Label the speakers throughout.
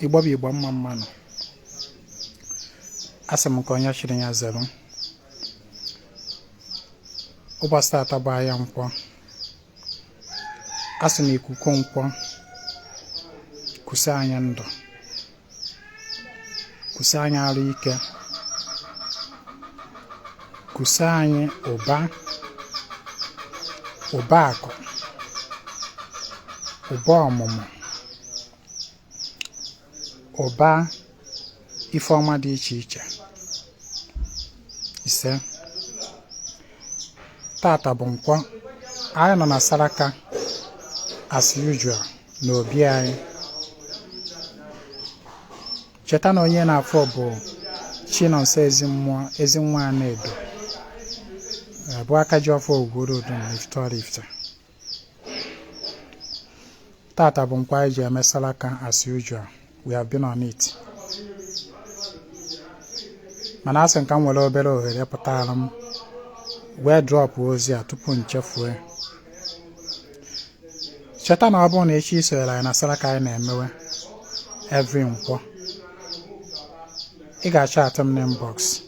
Speaker 1: Igbo bụ Igbo mma mmanụ. Asị m ka onye chiri ya zero. Ụbọchị taata bụ ahịa Nkwọ. Asị m ikuku Nkwọ kusa anyị ndụ, kusa anyị arụ ike, kusa anyị ụba akụ, ụba ọmụmụ, ụba ife ọma dị iche iche. Ise. Tata bụ Nkwọ. Anyị nọ na Saraka as usual n'obi anyị. Cheta na onye na-afọ bụ Akajiọfọ Ezinwa Anaedo, bụ Akajiọfọ na Ifite. Tata bụ Nkwọ anyị ji eme Saraka as usual. We have been on it. Mana asị nka m nwere obere ohere pụtara m wee drọpụ ozi a tupu nchefue. Cheta na ọ bụrụ na echi isonyere anyị na Saraka anyị na-emewe every Nkwọ, ị ga-achat m n'inbox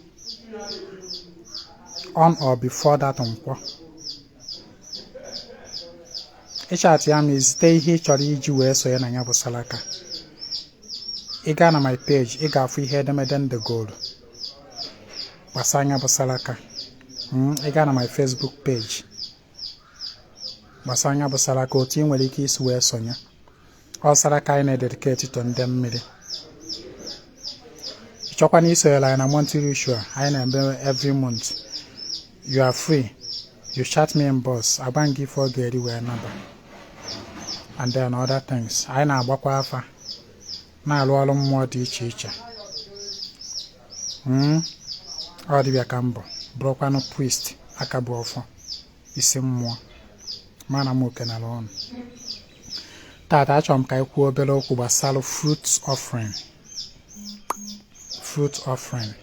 Speaker 1: on or before that Nkwọ. Ịchat ya ma izite ihe ị chọrọ iji wee sonye na ya bụ Saraka. Ị gaa na my page, ị ga-afụ ihe edemede ndegolu gbasara anya bụ Saraka. Ị gaa na my Facebook page gbasara anya bụ Saraka, otu ị nwere ike isi wee sonye. Ọ Saraka anyị na-ededicate to ndị mmiri. Chọkwa na isonyere anyị na monthly ritual anyị na-eme every month. You are free. You chat me inbox, agba gị ife ọ ga-eri wee naba. And then other things. Anyị na-agbakwa afa, na-alụ ọrụ mmụọ dị iche iche. Ọ dịbịa ka mbọ bụrụkwanụ priest Akajiọfọ isi mmụọ mana m oke nara ọnụ. Tata achọrọ m ka anyị kwuo obere okwu gbasara fruit offering. Fruit offering.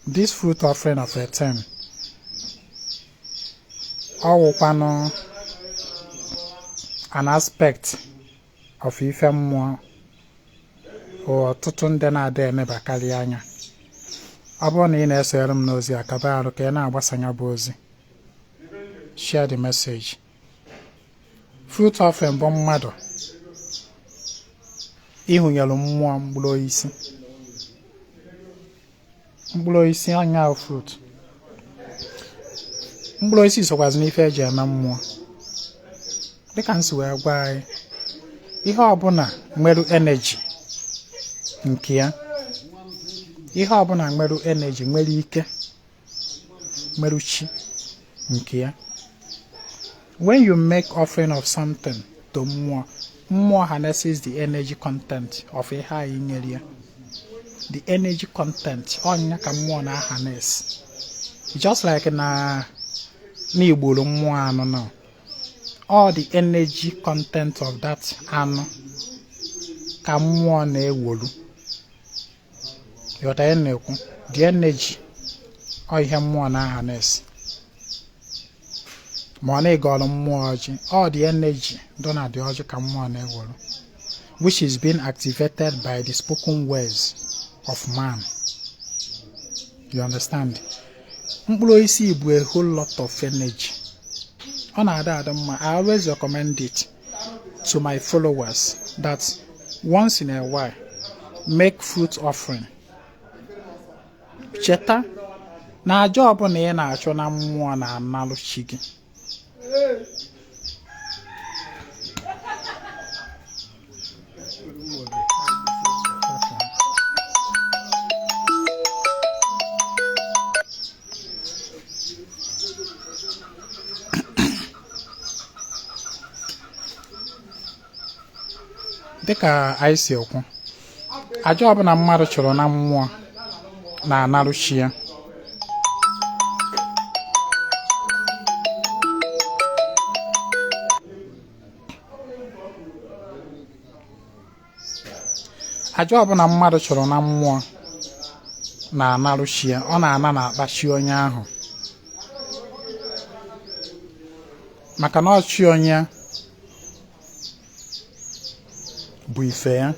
Speaker 1: This fruit offering of a thing, ọ wụkwanụ an aspect of ife mmụọ ọtụtụ ndị na-ada emebakarị anya. Ọ bụrụ na ị na-esonyere m n'ozi a, kaba arụ ka ị na-agbasanya bụ ozi. Share the message. Fruit offering bụ mmadụ ịhụnyelu mmụọ mkpụrụ osisi anya fruit. Mkpụrụ osisi sokwazi n'ife eji eme mmụọ. Dịka nsi wee gwa anyị, ihe ọbụla nwere energy nke ya, ihe ọbụla nwere energy, nwere ike, nwere chi nke ya. When you make offering of something to mmụọ, mmụọ harnesses the energy content of ihe anyị nyere ya. The energy content ọnya ka mmụọ na-harness. Just like na n'igboro mmụọ anụ now. All the energy content of that anụ ka mmụọ na-ewolu. Yọta ya na-ekwu, the energy ọ ihe mmụọ na-harness. Ma ọ na-egolu mmụọ ọjị, all the energy dọ na the ọjị ka mmụọ na-ewolu, which is being activated by the spoken words of man. You understand? Mkpụrụ osisi bụ a whole lot of energy. Ọ na-ada mma. I always recommend it to my followers that once in a while make fruit offering. Cheta na aja ọbụla ị na-achọ na mmụọ na-analụ chi gị. Dịka anyị si ekwu, aja ọbụla mmadụ chọrọ na mmụọ na-analụ chi ya. Aja ọbụla mmadụ chọrọ na mmụọ na-analụ chi ya. Ọ na-ana na-akpachi onye ahụ. maka na ọchị onye bụ ife ya.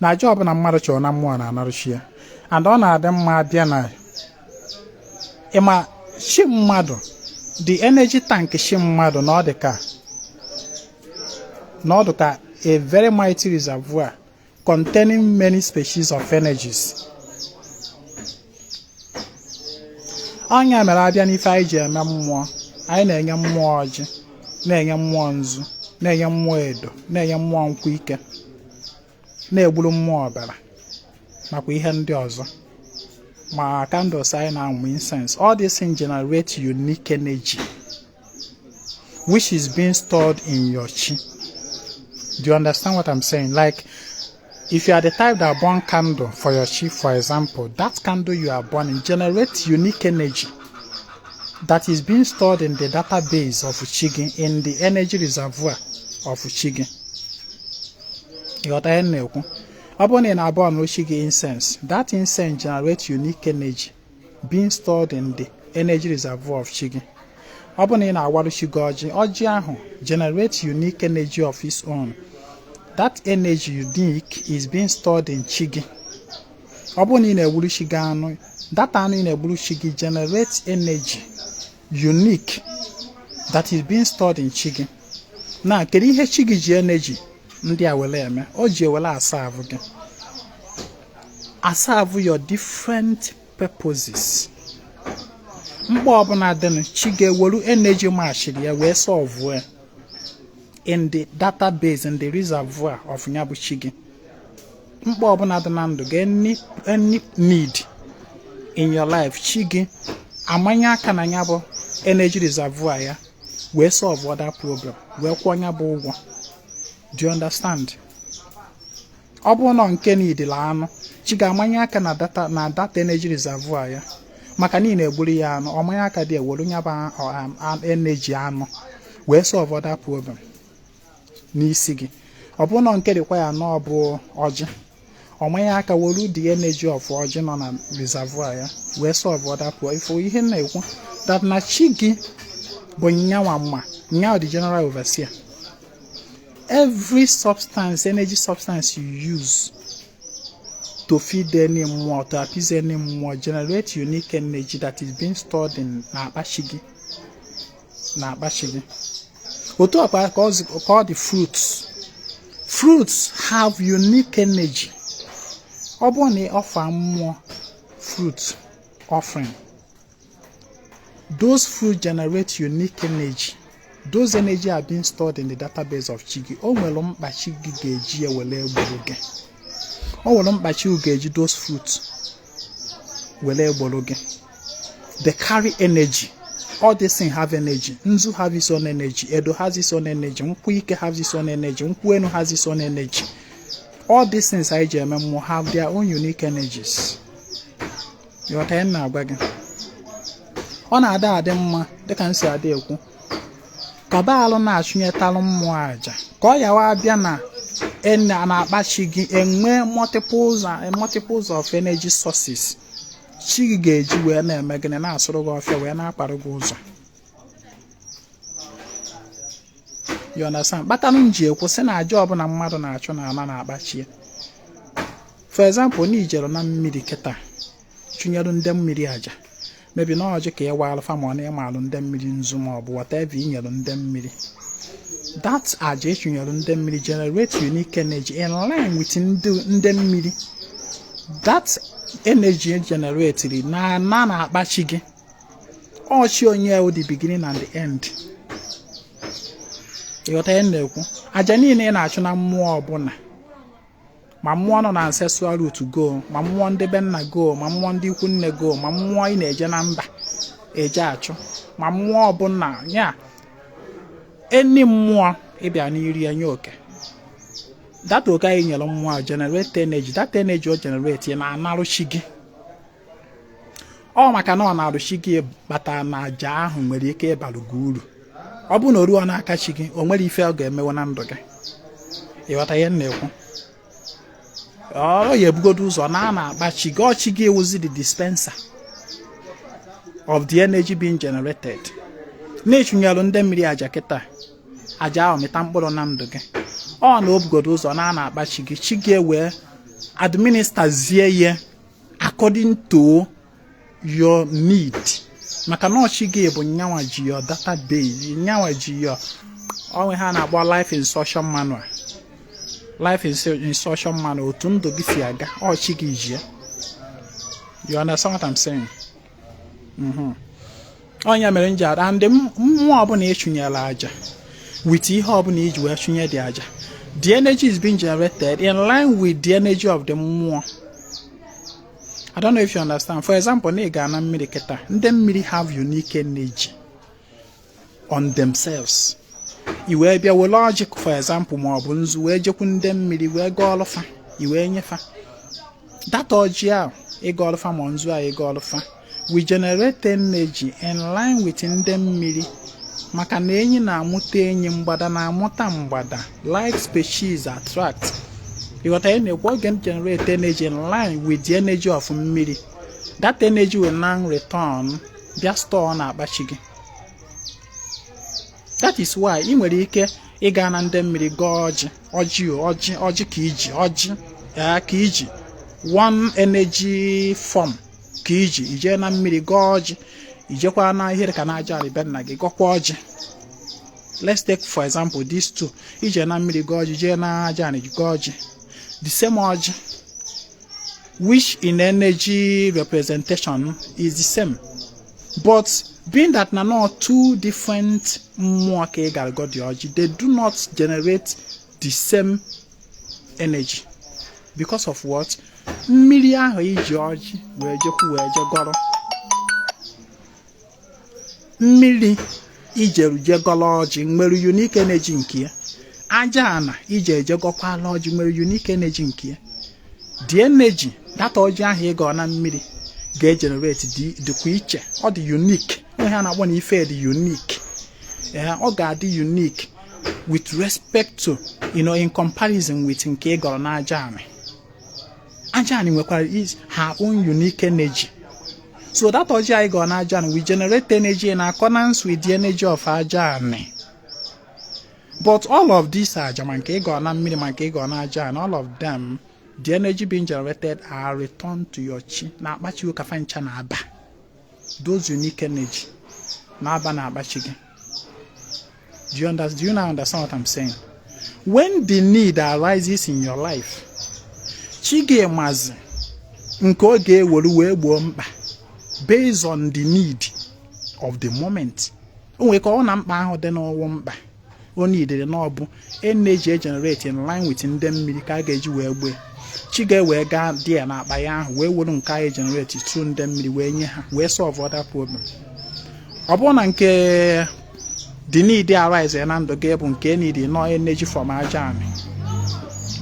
Speaker 1: Na aja ọbụla mmadụ chọrọ na mmụọ na-anarụchi ya, and ọ na-adị mma abịa na ịma chi mmadụ, the energy tank chi mmadụ na ọ dị ka a very mighty reservoir containing many species of energies. Onye mere abịa n'ife anyị ji eme mmụọ, anyị na-enye mmụọ ọjị, na-enye mmụọ nzu, na-enye mmụọ edo, na-enye mmụọ nkwụ ike, na-egburu mmụọ ọbara nakwa ihe ndị ọzọ. Ma candles anyị na-amụ incense, all these things generate unique energy which is being stored in your chi. Do you understand what I'm saying? Like, if you are the type that burn candle for your chi, for example, that candle you are burning generates unique energy that is being stored in the database of Chigi, in the energy reservoir of Chigi. You got to know. Upon in burn Chigi incense, that incense generates unique energy being stored in the energy reservoir of Chigi. Upon in our Chigoji, Ojiaho generates unique energy of its own. That energy unique is being stored in Chigi. Upon in a Wulishigano, that anu in a Wulishigi generates energy unique that is being stored in Chigi. Now, can you hear Chigi energy? Ndia wele me, oji wele asavu ge. Asavu your different purposes. Mbo ọbụla denu Chigi welu energy machine ya we solve in the database, in the reservoir of nyabu Chigi. Mbo ọbụla denu ndu ge any need in your life Chigi amanya aka na nyabu energy reservoir ya we solve other problem we kwọ nyabu ụgwọ. Do you understand? Obono nke need la anu Chigi amanya aka na data energy reservoir ya maka ni na-egburu ya anu omanya aka dị ewelu nyaba energy anu we solve other problem n'isi gị. Obono nke dịkwa ya na ọbụ ọjị omanya aka welu the energy of ọjị nọ na reservoir ya we solve other problem. Ifo ihe na-ekwu that na Chigi bụ nyawa mma nyawa the general overseer. Every substance, energy substance you use to feed any more, to appease any more, generate unique energy that is being stored in Nabashigi. We'll talk about all the fruits. Fruits have unique energy. Obone offer more fruit offering. Those fruits generate unique energy. Those energy are being stored in the database of Chigi. O nwere mkpa Chigi ga-eji ewele egboro gị. O nwere mkpa Chigi ga-eji those fruits wele egboro gị. They carry energy. All these things have energy. Nzu have its own energy. Edo has its own energy. Nkwụ ike has its own energy. Nkwụ enu has its own energy. All these things IJMM have their own unique energies. You are saying na agwa gị. Ọ na-ada adị mma dịka nsi adị ekwu. Kabalụ na-achụnyetalụ mmụọ aja ka ọ yawa abịa na na-akpa Chigi enwe multiples of energy sources Chigi ga-eji wee na-eme gịnị na-asụrụ gị ọfịa wee na-akparụ gị ụzọ. You understand? Kpatanụ nji ekwu sị na aja ọbụla mmadụ na-achụ na ana na-akpachi. For example, na ijere na mmiri kịta chụnyere ndị mmiri aja maybe no ọjị ka ịwa alfa ma ọ na-ịmalụ ndị mmiri nzu ma ọ bụ whatever inyelu ndị mmiri. That aja echunyelu ndị mmiri generate unique energy in line with ndị mmiri. That energy generated na-akpa Chigi. Ọchị onye the beginning and the end. Ịghọta ihe na-ekwu. Aja niile na-achụ na mmụọ ọbụla ma mmụọ nọ na ancestral root go, ma mmụọ ndị be nna go, ma mmụọ ndị ikwu nne go, ma mmụọ ị na-eje na mba eje achụ, ma mmụọ ọbụla ya eni mmụọ ịbịa n'iri enye oke. That oke anyị nyere mmụọ generate energy. That energy o generate na-anarụ Chigi. Ọ maka na ọ na-arụ Chigi bata na aja ahụ nwere ike ịbalụ gị uru. Ọ bụ na o ruo n'aka Chigi o nwere ife ọ ga-emewe na ndụ gị. Ịghọta ihe na-ekwu. Oh, ya ebugodo ụzọ na-akpa Chigi. Ọ Chigi ewuzi the dispenser. of the energy being generated. Na-echunyelu ndị mmiri aja kịta aja ahụ mịta mkpụrụ na ndụ gị. Ọ na obugodo ụzọ na-akpa chi gị wee administrazie ya according to your need. Maka na chi gị bụ nyanwa ji your database, nyanwa ji your onwe ha na-agba life instruction manual. Life instruction manual otu ndụ gị si aga ọ chi gị ji ya. You understand what I'm saying? Onye mere nji ada ndị mmụọ ọbụla echunyela aja with ihe ọbụla iji wee chunye dị aja. The energy is being generated in line with the energy of the mmụọ. I don't know if you understand. For example, na ịga na mmiri kịta, ndị mmiri have unique energy on themselves. I wee bịa were logic for example ma ọ bụ nzu wee jekwu ndị mmiri wee gaa ọlụfa I wee nyefa. That ọjị ahụ ịga ọlụfa ma nzu a ịga ọlụfa we generate energy in line with ndị mmiri. Maka na enyi na-amụta enyi, mgbada na-amụta mgbada. Like species attract. You got to generate energy in line with the energy of mmiri. That energy will now return bịa store na akpachi gị. That is why ị nwere ike ịga na ndị mmiri gaa ọjị ka iji one energy form ka ije na mmiri gaa ọjị ijekwa na ihe ka na aja ibe nna gị gọkwa ọjị. Let's take for example these two. Ije na mmiri gaa ọjị je na aja ni gaa ọjị. The same ọjị which in energy representation is the same, but being that na not two different mmụọ ka ị gara go the ọjị, they do not generate the same energy because of what? Mmiri ahụ iji ọjị wee jekwu wee jegọrọ. Mmiri ijeru jegọrọ ọjị nwere unique energy nke ya. Aja ana ije ejegọkwala ọjị nwere unique energy nke ya. The energy that ọjị ahụ ị gọ na mmiri ga-generate dịkwa iche. Ọ dị unique. Onye a na-akpọ na ife dị unique. Ọ ga-adị unique with respect to, in comparison with nke ị gọrọ na aja ana. Aja ana nwekwara her own unique energy. So that ọjị anyị gọrọ na aja ana we generate energy in accordance with the energy of aja ana. But all of these aja ma nke ị gọrọ na mmiri ma nke ị gọrọ na aja ana, all of them, the energy being generated are returned to your chi. Na akpachi ụka fancha na aba. Those unique energy na aba na akpachi gị. Do you now understand what I'm saying? When the need arises in your life, chi ga-emazi nke ọ ga-ewere wee gboo mkpa based on the need of the moment. O nwere ka ọ na mkpa ahụ dị n'ọwụ mkpa. O needed na ọ bụ energy generate in line with ndị mmiri ka a ga-eji wee gbee. Chi ga-ewe gaa dị na akpa ya ahụ wee were nke anyị generate through ndị mmiri wee nye ha wee solve other problem. Ọ bụrụ na nke the need arise na ndụ gị bụ nke need no energy from aja ana,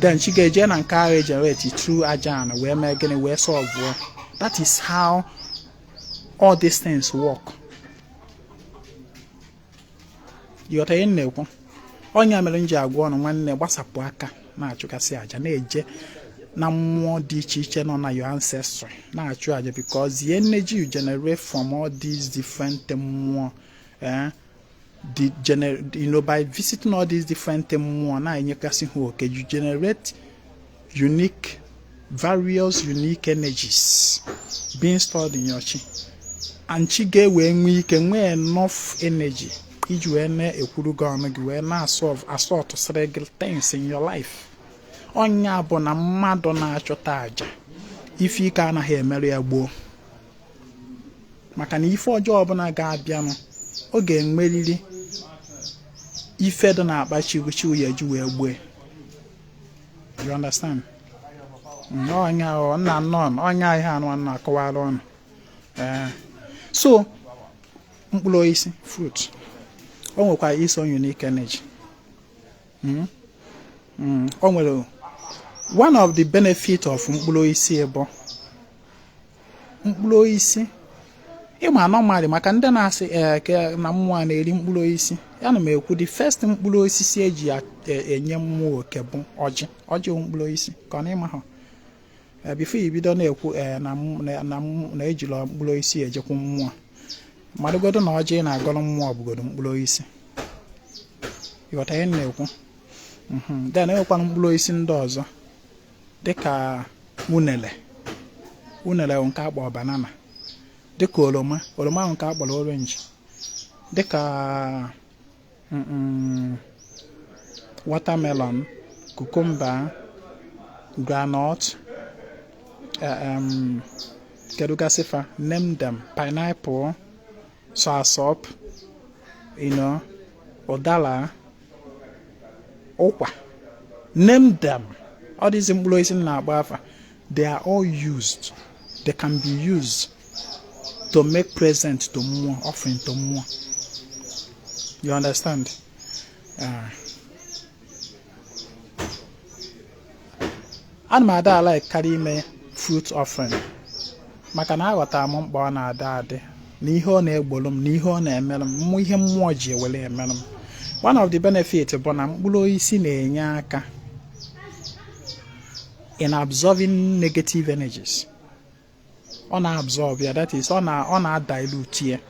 Speaker 1: then chi ga-eje na nke anyị generate through aja ana wee mee gịnị wee solve. That is how all these things work. Yọta ihe na-ekwu. Onye mere nji agwa ọnụ nwanne gbasapụ aka na-achụkasị aja na-eje na mmụọ dị iche iche nọ na your ancestry na-achụ aja, because the energy you generate from all these different mmụọ, by visiting all these different mmụọ na-enyekasị ha oke, you generate various unique energies being stored in your chi, and chi ga-ewe nwee ike nwee enough energy iji wee na-ekwuru gị ọnụ gị wee na-asọlt sịrị gị things in your life. Onye bụ na mmadụ na-achọta aja ife ike anaghị emerụ ya gboo, maka na ife ọjọọ ọbụla ga-abịanụ ọ ga-enwerịrị ife dị na-akpachi uchi uye ji wee gboo. You understand? Onye ahụ nna nnọọ onye ihe anụ na-akọwara ọnụ. So mkpụrụ osisi fruit o nwekwara its own unique energy. O nwere one of the benefit of mkpụrụ osisi bụ mkpụrụ osisi ịma normally maka ndị na-asị na mmụọ na-eri mkpụrụ osisi. Ya na m ekwu the first mkpụrụ osisi eji enye mmụọ oke bụ ọjị mkpụrụ osisi ka ọ na-ịma ha. Before you bido na-ekwu na ejila mkpụrụ osisi ejekwu mmụọ, Madugodo na ọjị na-agọrọ mmụọ bụgodo mkpụrụ osisi. Ịghọta ihe na-ekwu. Then enwekwana mkpụrụ osisi ndị ọzọ dịka unele nke akpọ banana, dịka oroma ahụ nke akpọrọ orange, dịka watermelon, cucumber, granite, kedu gasifa, name them, pineapple, soursop, udara, ụkwa, name them. All these mkpụrụ osisi na-agba afa, they are all used. They can be used to make present to Mmụọ, offering to Mmụọ. You understand? And my dad like carry me fruit offering. Maka na aghọtara m mkpa ọ na-ada adị na ihe ọ na-egbolu m na ihe ọ na-emere m ihe Mmụọ ji ewere emere m. One of the benefits bụ na mkpụrụ osisi na-enye aka in absorbing negative energies. On absorb, yeah, that is on dilute here.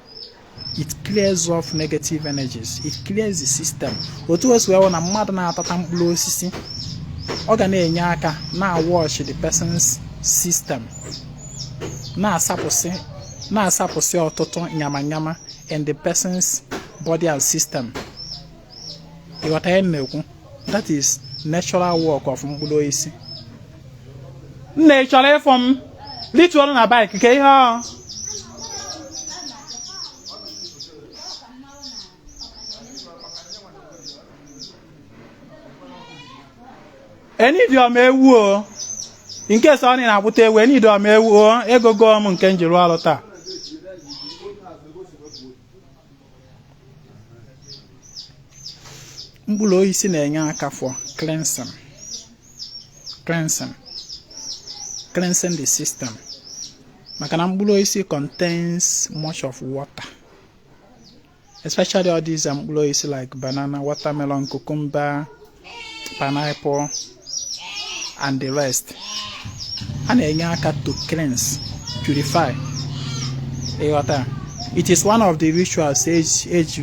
Speaker 1: It clears off negative energies. It clears the system. Otu esi wee na mmadụ na-atata mkpụrụ osisi, ọ ga na-enye aka na wash the person's system, na-asapụsị ọtụtụ nyama in the person's body and system. Ịghọta ihe na-ekwu? That is natural work of mkpụrụ osisi. Nne chọrọ ịfụ m lituolu na bike nke ihe ọ enidi ọma ewu o nke so ọ na-akpụta ewu enidi ọma ewu o ego go m nke njiru ọrụ taa. Mkpụrụ osisi na-enye aka for cleansing the system. Maka na mkpụrụ osisi contains much of water, especially all these mkpụrụ osisi like banana, watermelon, cucumber, pineapple and the rest. A na-enye aka to cleanse, purify. It is one of the rituals age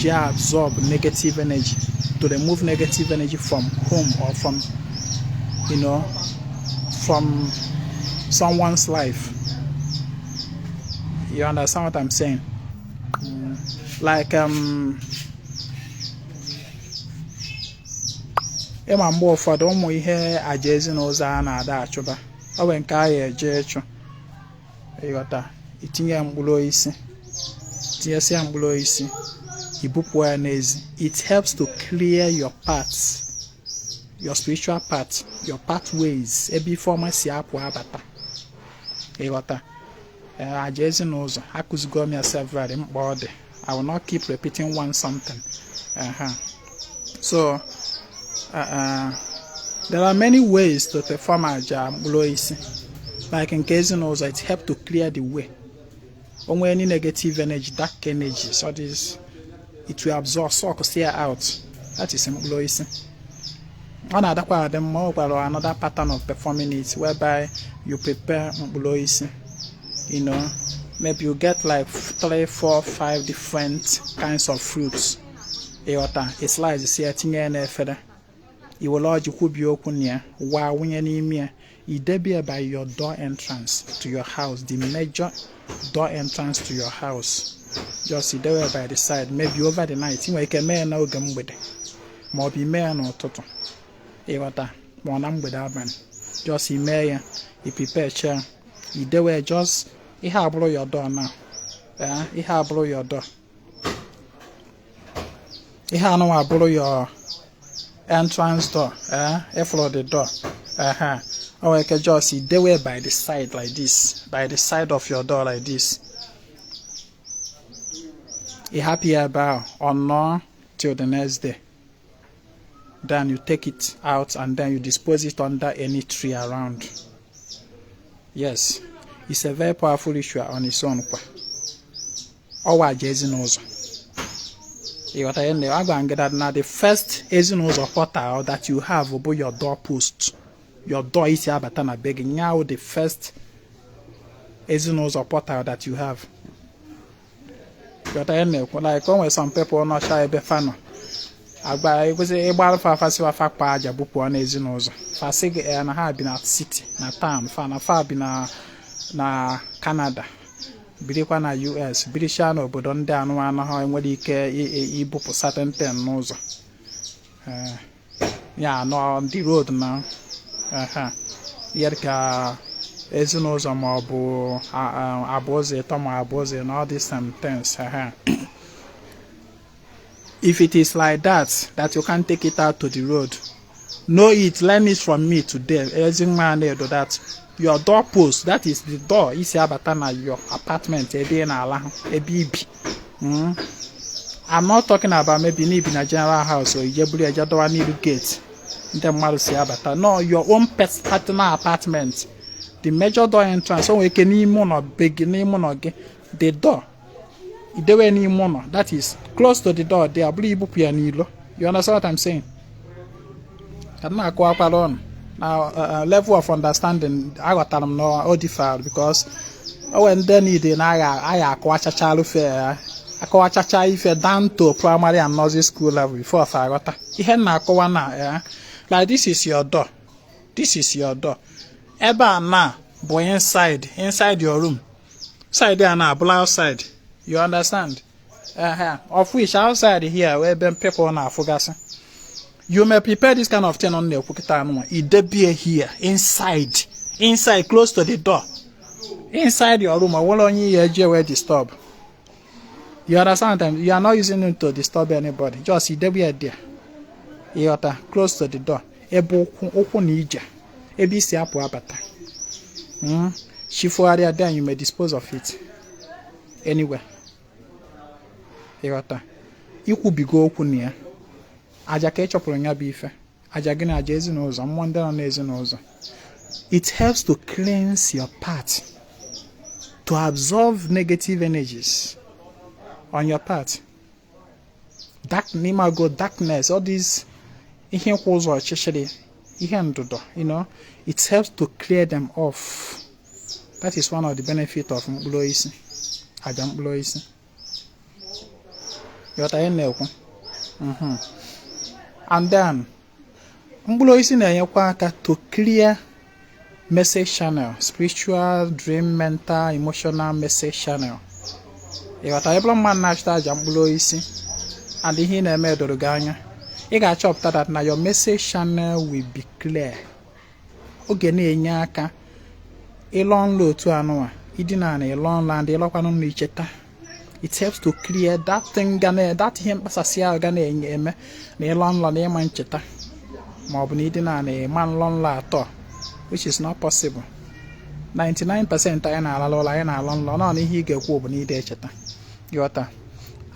Speaker 1: absorb negative energy, to remove negative energy from home or from from someone's life. You understand what I'm saying? Like ịma mgbe ụfọdụ ụmụ ihe aja ezinụlọ a na-ada achụba, ọ bụ nke ahụ eje ịchụ. Ịghọta, itinye mkpụrụ osisi, tinyesịa mkpụrụ osisi, ibupụ ya n'ezi. It helps to clear your paths, your spiritual path, your pathways, ebe ifeọma si apụ abata. Ịghọta, aja ezinụlọ akụzigo m ya several mkpa ọ dị. I will not keep repeating something. So there are many ways to perform aja mkpụrụ osisi. Like in ezinụlọ, it helps to clear the way. Onwe any negative energy, dark energy, so it will absorb, suck, steer out. That is mkpụrụ osisi. Another pattern of performing it, whereby you prepare mkpụrụ osisi. Maybe you get like 3, 4, 5 different kinds of fruits. A slice here, tinye na efere. You will lodge kubi okunya, wa winye n'ime. It be by your door entrance to your house, the major door entrance to your house. Just sit there by the side, maybe over the night. You can make no gum with it. More be mere no toto. Ewata, more number with that man. Just he may, he prepare chair. You do just. He have blow your door now. He have blow your door. He have no blow your entrance door. He follow the door. Or I can just see they were by the side like this, by the side of your door like this. He happy about or no till the next day. Then you take it out and then you dispose it under any tree around. Yes. It's a very powerful issue on its own. Our ezinụlọ. I go and get that now. The first ezinụlọ portal that you have about your doorpost, your door is here, but I'm begging now. The first ezinụlọ portal that you have. But I know, like when some people not shy be fan. I was a bar for fasiwa fact paja bupu on ezinozo. Fasig and I have been at city, na town, fan far been na Canada. Birikwa na US, Birishano, but on down one how and what he care bupu certain ten nozo. Yeah, no on the road now. Yerka ezinozo mabu aboze, toma aboze, and all these things. If it is like that you can't take it out to the road, know it, learn it from me today. Ezinwa Anaedo, that your doorpost, that is the door, is your apartment, I'm not talking about maybe in a general house or you don't need gate. No, your own personal apartment. The major door entrance, so we can the door. That is close to the door. They are blue. You understand what I'm saying? Now, level of understanding, I got them no different because when they need an I if down to primary and nursery school level before I got like this is your door. This is your door. Eba na boy inside your room. Side there now, outside. You understand? Of which outside here, where people are forgotten. You may prepare this kind of thing on the Pukitano. It be here, inside, close to the door. Inside your room, I will only hear where disturb. You understand? You are not using it to disturb anybody. Just it be there. You are close to the door. Ebo open ija. Ebi si apu abata. Shifu area there, you may dispose of it. Anywhere. Iku bigo okwu niya. Aja ka echopuru nya bife. Aja gina aja ezinozo, mwande na ezinozo. It helps to cleanse your part, to absorb negative energies on your part. Darkness, all these ihe kwuzo chichiri, ihe ndudo, you know, it helps to clear them off. That is one of the benefits of mkpụrụ isi. Aja mkpụrụ isi. And then mkpụrụ isi na-enyekwa aka to clear message channel, spiritual, dream, mental, emotional message channel. Every man na-achọta aja mkpụrụ isi and ihe na-eme doro gị anya. Ị ga-achọpụta that na your message channel will be clear. Oge na-enye aka ịlọ nlo otu anụwa idina na ịlọ nla and ịlọkwanụ n'icheta. It helps to clear that thing, that him passasia gane eme, Nelon la name and cheta. Mobnidina a man long la to, which is not possible. 99% I na la in a long lawn, he get woven need a cheta. Yota.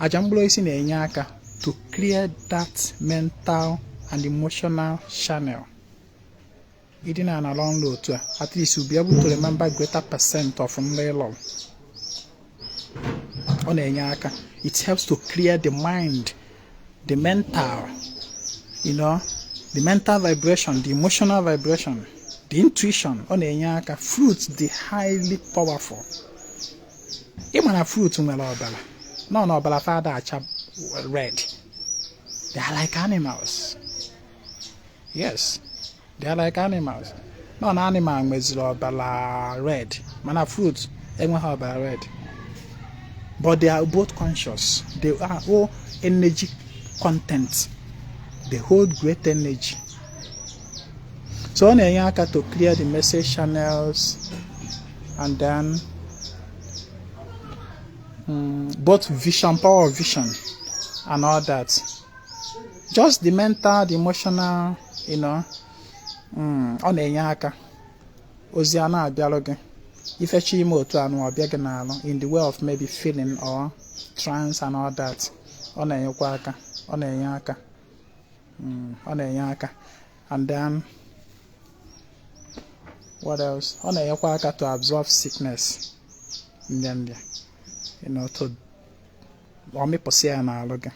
Speaker 1: A jumbo is in a nyaka to clear that mental and emotional channel. Idina and a long load to at least you'll be able to remember greater percent of love. It helps to clear the mind, the mental, you know, the mental vibration, the emotional vibration, the intuition. Fruits, the highly powerful. Even a fruit, no, but father are red. They are like animals. Yes, they are like animals. No, an animal is red. Man, a fruit, everyone red. But they are both conscious. They are all energy content. They hold great energy. So on a to clear the message channels and then both vision, power of vision and all that. Just the mental, the emotional, you know, on a Oziana dialogue. If a chimo to an in the way of maybe feeling or trance and all that, on a yaka, and then what else? On a yaka to absorb sickness in them, you know, to or me posse analogue.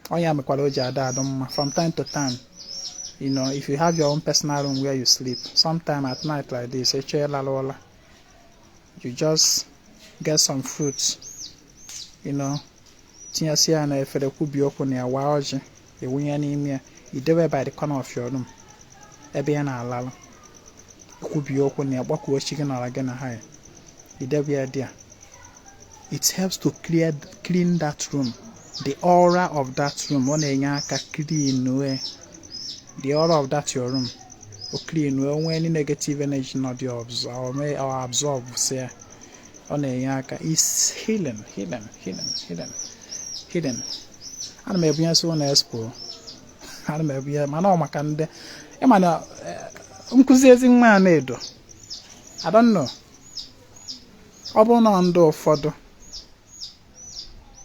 Speaker 1: Oh, yeah, from time to time. You know, if you have your own personal room where you sleep, sometime at night like this, you just get some fruits tinyesi ya na efere kwubi okwu na yawa ọjị ewunye n'ime ya idewe by the corner of your room ebe ya na-alalụ kwubi okwu na agbakwuo chi gị nọrọ gị na ha idewe ya there. It helps to clean that room, the aura of that room. Ọ na-enye aka clean the aura of that your room o clean when any negative energy not the absorb say ọ na-enye aka is healing. Ana m ebunya so na expo ana m ebunya mana ọ maka ndị ịmana nkuzi Ezinwa Anaedo I don't know ọ bụ na ndị ụfọdụ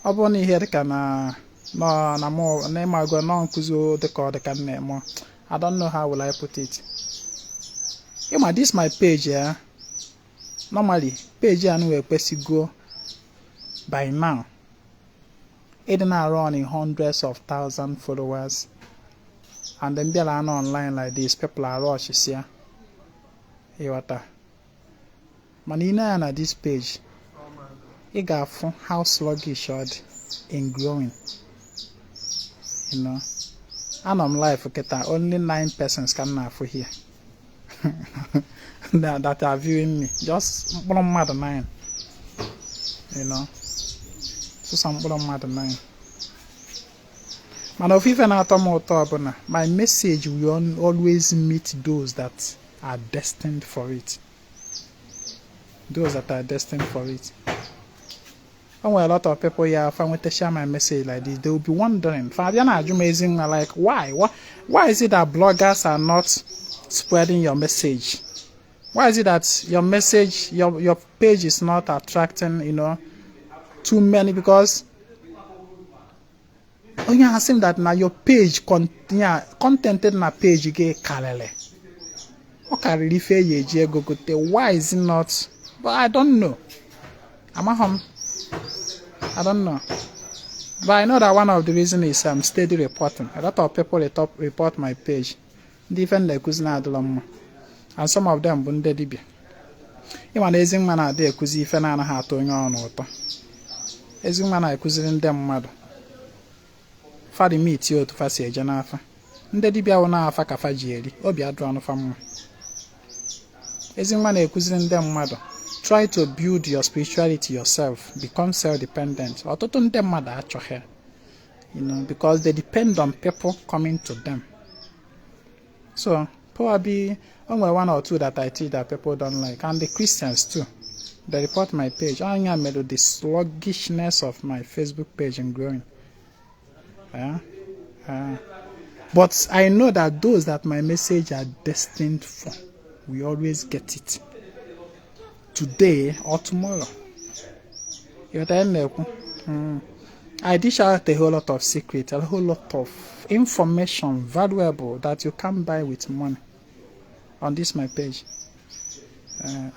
Speaker 1: ọ bụ na ihe dịka na mụ na ịmago na nkuzi dịka ọ dịka nne I don't know how will I put it. This my page here. Normally page here no go by now. It now running hundreds of thousands followers, and then they are online like this. People are rushes here. Hey, what? Manina na this page. It got how sluggish in growing. And I'm live for only 9 persons can now for here. that are viewing me. Just one mother 9. So some mother 9. Man of even my message will always meet those that are destined for it. Those that are destined for it. And when a lot of people here, if I want to share my message like this, they will be wondering, like, why is it that bloggers are not spreading your message? Why is it that your message, your page is not attracting, too many? Because you assume that now your page contented na page get kalele. Why is it not? But I don't know. I don't know. But I know that one of the reasons is I'm steady reporting. A lot of people report my page. Different like and some of them bunde dibi. Even Ezinwa na-ade ekuzi ife na anaghị atọ onye ọnụ ụtọ. Ezinwa na-ekuziri ndị mmadụ. Fadi meet otu fa si eje n'afa. Ndị dibịa wụ na-afa ka fa ji eri. Obi adụ anụ fa mma. Ezinwa na-ekuziri ndị mmadụ. Try to build your spirituality yourself. Become self-dependent. Ọtụtụ ndị mmadụ achọghị, because they depend on people coming to them. So probably only 1 or 2 that I teach that people don't like, and the Christians too. They report my page. I am the sluggishness of my Facebook page and growing. But I know that those that my message are destined for, we always get it. Today or tomorrow. I dish out a whole lot of secrets, a whole lot of information, valuable, that you can't buy with money on this my page.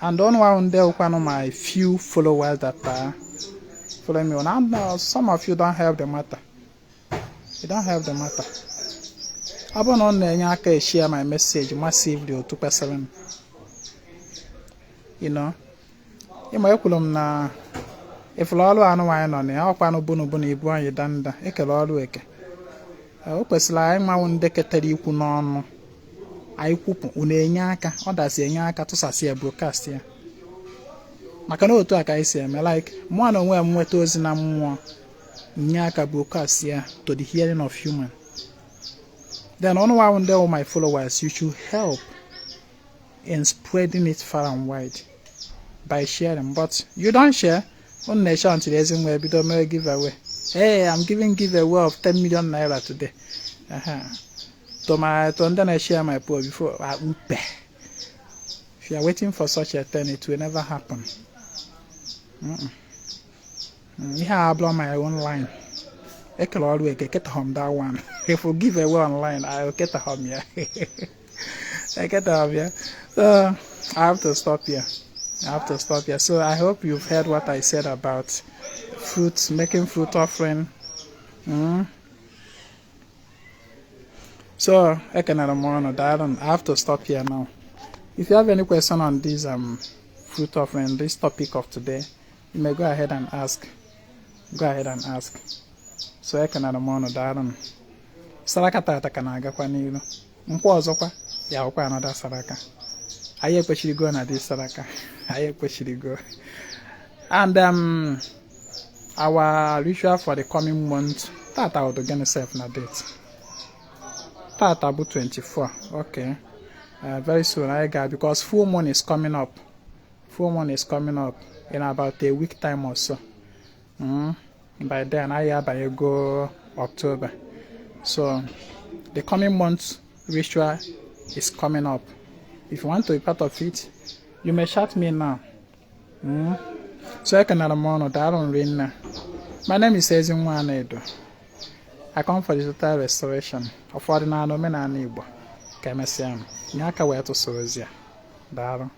Speaker 1: And on one of my few followers that are following me on, and some of you don't have the matter. You don't have the matter. I don't share my message massively or 2%. Na if lolo anu wa no ne akwa no bunu ibu anyi danda ekele olu eke o kwesịrị anyị nwa ndị ketara ikwu n'ọnụ anyị kwupụ unu enye aka ọ dazi enye aka tụsasị ya broadcast ya maka na otu aka isi eme like mụ na onwe m nweta ozi na mmụọ nye aka broadcast ya to the hearing of human. Then on one day my followers, you should help in spreading it far and wide by sharing. But you don't share. On nation until there's where we don't give away. Hey, I'm giving giveaway of 10 million naira today. To then I share my post before if you are waiting for such a thing, it will never happen. Yeah, I blow my own line. I can always get home that one. If we give away online, I will get home here. I get home here. So I have to stop here. So I hope you've heard what I said about fruits, making fruit offering. So I have to stop here now. If you have any question on this fruit offering, this topic of today, you may go ahead and ask. go ahead and ask. So ekenara m ọnụ, daalụ. Saraka tata ka na-agakwa n'ihu. Nkwa ọzọkwa ya ọkwa another saraka. Anyị ekwechirigo na this saraka. Anyị ekwechirigo. And our ritual for the coming month, tata would again self na date. Tata bụ 24. Okay. Very soon I got, because full moon is coming up. Full moon is coming up in about a week time or so. By then I go October. So the coming month ritual is coming up. If you want to be part of it, you may shout me now. So I can rain. My name is Ezinwa Anaedo. I come for the total restoration of ordinary men and Igbo. Kemesiam. Nyaka wetu sozia. Daro.